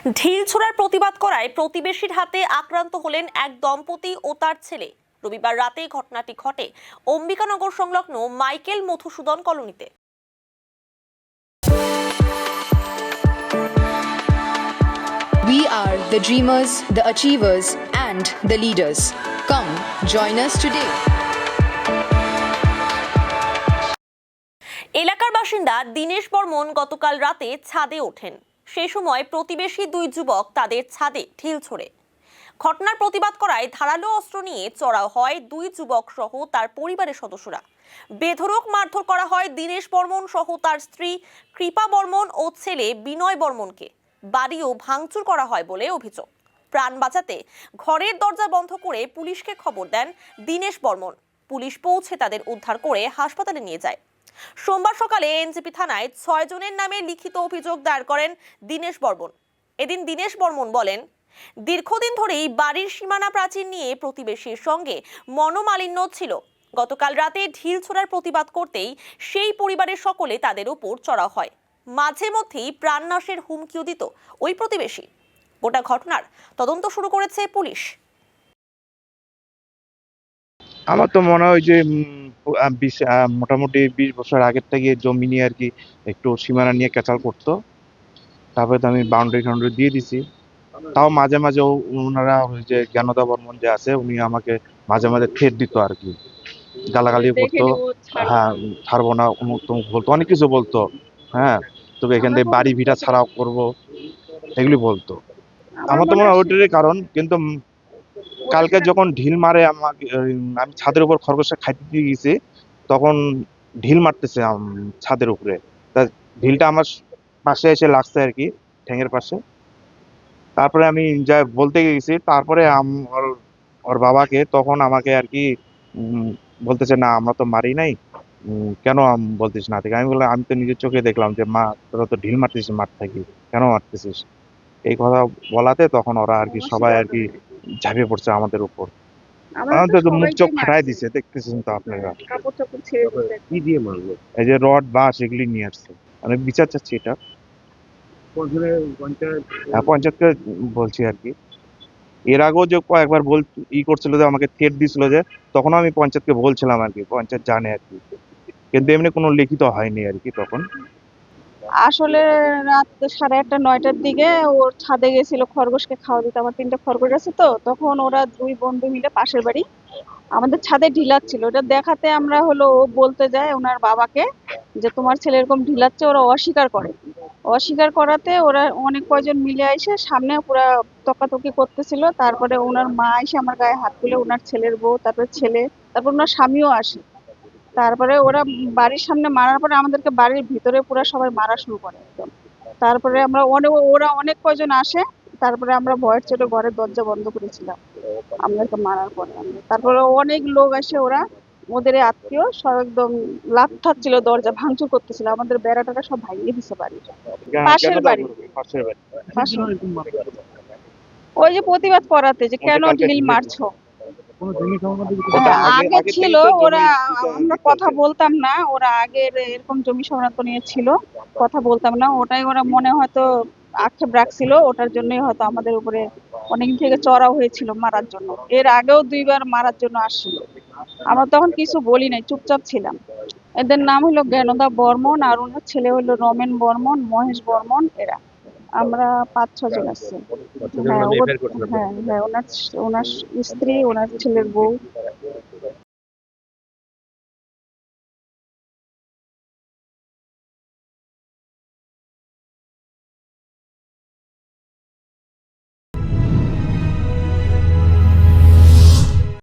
ঢিলছোড়ার প্রতিবাদ করায় প্রতিবেশীর হাতে আক্রান্ত হলেন এক দম্পতি ও তার ছেলে। রবিবার রাতে ঘটনাটি ঘটে অম্বিকানগর সংলগ্ন মাইকেল মধুসূদন কলোনিতে। We are the dreamers, the achievers, and the leaders. Come, join us today. এলাকার বাসিন্দা দীনেশ বর্মন গতকাল রাতে ছাদে ওঠেন। সেই সময় প্রতিবেশী দুই যুবক তাদের ছাদে ঢিল ছোড়ে। ঘটনার প্রতিবাদ করায় ধারালো অস্ত্র নিয়ে চড়াও হয় দুই যুবক সহ তার পরিবারের সদস্যরা। বেধড়ক মারধর করা হয় দীনেশ বর্মন সহ তার স্ত্রী কৃপা বর্মন ও ছেলে বিনয় বর্মনকে। বাড়িও ভাঙচুর করা হয় বলে অভিযোগ। প্রাণ বাঁচাতে ঘরের দরজা বন্ধ করে পুলিশকে খবর দেন দীনেশ বর্মন। পুলিশ পৌঁছে তাদের উদ্ধার করে হাসপাতালে নিয়ে যায়। সোমবার সকালে এনজেপি থানায় 6 জনের নামে লিখিত অভিযোগ দায়ের করেন দীনেশ বর্মন। এদিন দীনেশ বর্মন বলেন, দীর্ঘদিন ধরেই বাড়ির সীমানা প্রাচীর নিয়ে প্রতিবেশীর সঙ্গে মনোমালিন্য ছিল। গতকাল রাতে ঢিল ছোড়ার প্রতিবাদ করতেই সেই পরিবারের সকলে তাদের উপর চড়াও হয়। মাঝে মধ্যেই প্রাণনাশের হুমকিও দিত ওই প্রতিবেশী। গোটা ঘটনার তদন্ত শুরু করেছে পুলিশ। আমার তো মনে হয় যে মোটামুটি 20 বছর আগের থেকে জমি নিয়ে আর কি একটু সীমানা নিয়ে ক্যাচাল করতো। তারপরে তো আমি বাউন্ডারি দিয়ে দিছি। তাও মাঝে মাঝে ওনারা ওই যে জ্ঞানদা বর্মন যে আছে উনি আমাকে মাঝে মাঝে থ্রেট দিত আর কি, গালাগালি করতো। হ্যাঁ, ছাড়বো না, অমুক তমুক বলতো, অনেক কিছু বলতো। হ্যাঁ, তবে এখান থেকে বাড়ি ভিটা ছাড়াও করবো, এগুলি বলতো। আমার তো মনে হয় ওইটারই কারণ। কিন্তু কালকে যখন ঢিল মারে আমাকে, আমি ছাদের উপর খরগোশটা খাইতে দিয়ে গেছি, তখন ঢিল মারতেছে ছাদের উপরে। তা ঢিলটা আমার পাশে এসে লাগছে আর কি, ঠ্যাঙের পাশে। তারপরে আমি যা বলতে গেছি, তারপরে ওর বাবাকে তখন আমাকে আর কি বলতেছে, না আমরা তো মারি নাই, কেন বলতিস না থেকে। আমি বললাম, আমি তো নিজের চোখে দেখলাম যে মা তোরা তো ঢিল মারতেছিস মাঠ থেকে, কেন মারতেছিস? এই কথা বলাতে তখন ওরা আর কি সবাই আর কি ঝাঁপিয়ে পড়ছে আমাদের উপর। আমাদের তো মুখ চোখ ফাটাই দিছে, দেখতেছেন তো আপনারা। কি দিয়ে মারলো? এই যে রড বাঁশ এগুলি নিয়ে আসছে। আমি বিচার চাচ্ছি এটা। পঞ্চায়েতকে বলছি আর কি। এর আগেও যে কয়েকবার করছিল যে আমাকে থ্রেট দিছিল, যে তখনও আমি পঞ্চায়েতকে বলছিলাম আর কি, পঞ্চায়েত জানে আর কি, কিন্তু এমনি কোনো লিখিত হয়নি আর কি তখন। আসলে রাত 8:30 9টার দিকে ওর ছাদে গেছিল খরগোশকে খাওয়া দিতে। আমার 3টে খরগোশ আছে, তো তখন ওরা দুই বন্ধু মিলে পাশের বাড়ি আমাদের ছাদে ঢিলাচ্ছিল। ওটা দেখাতে আমরা হলো ও বলতে যায় ওনার বাবাকে যে তোমার ছেলে এরকম ঢিলাচ্ছে। ওরা অস্বীকার করে। অস্বীকার করাতে ওরা অনেক কয়জন মিলে এসে সামনে পুরা তকাতকি করতেছিল। তারপরে ওনার মা এসে আমার গায়ে হাত তুলে, ওনার ছেলের বউ, তারপরে ছেলে, তারপর ওনার স্বামীও আসে। তারপরে ওরা বাড়ির সামনে মারার পরে আমাদেরকে বাড়ির ভিতরে পুরা সবাই মারা শুরু করে একদম। তারপরে ওরা অনেক কয়জন আসে। তারপরে আমরা ভয়ের চোটে ঘরের দরজা বন্ধ করেছিলাম আমাদেরকে মারার পরে। তারপরে অনেক লোক আসে, ওদের আত্মীয় সব একদম লাফাচ্ছিল, দরজা ভাঙচুর করতেছিল, আমাদের বেড়াটারা সব ভাঙিয়ে দিছে বাড়ির। পাশের বাড়ি। ওই যে প্রতিবাদ করাতে যে কেন ঢিল মারছো। হ্যাঁ, আগে ছিল ওরা, আমরা কথা বলতাম না। ওরা আগের এরকম জমি সংক্রান্ত নিয়ে ছিল, কথা বলতাম না। ওটাই ওরা মনে হয়তো আক্ষেপ রাখছিল, ওটার জন্যই হয়তো আমাদের উপরে অনেকদিন থেকে চড়াও হয়েছিল মারার জন্য। এর আগেও 2বার মারার জন্য আসছিল। আমরা তখন কিছু বলি নাই, চুপচাপ ছিলাম। এদের নাম হলো জ্ঞানদা বর্মন, আর ওনার ছেলে হলো রমেন বর্মন, মহেশ বর্মন। এরা আমরা 5-6 জন আসছি। হ্যাঁ, হ্যাঁ, ওনার ওনার স্ত্রী, ওনার ছেলের বউ।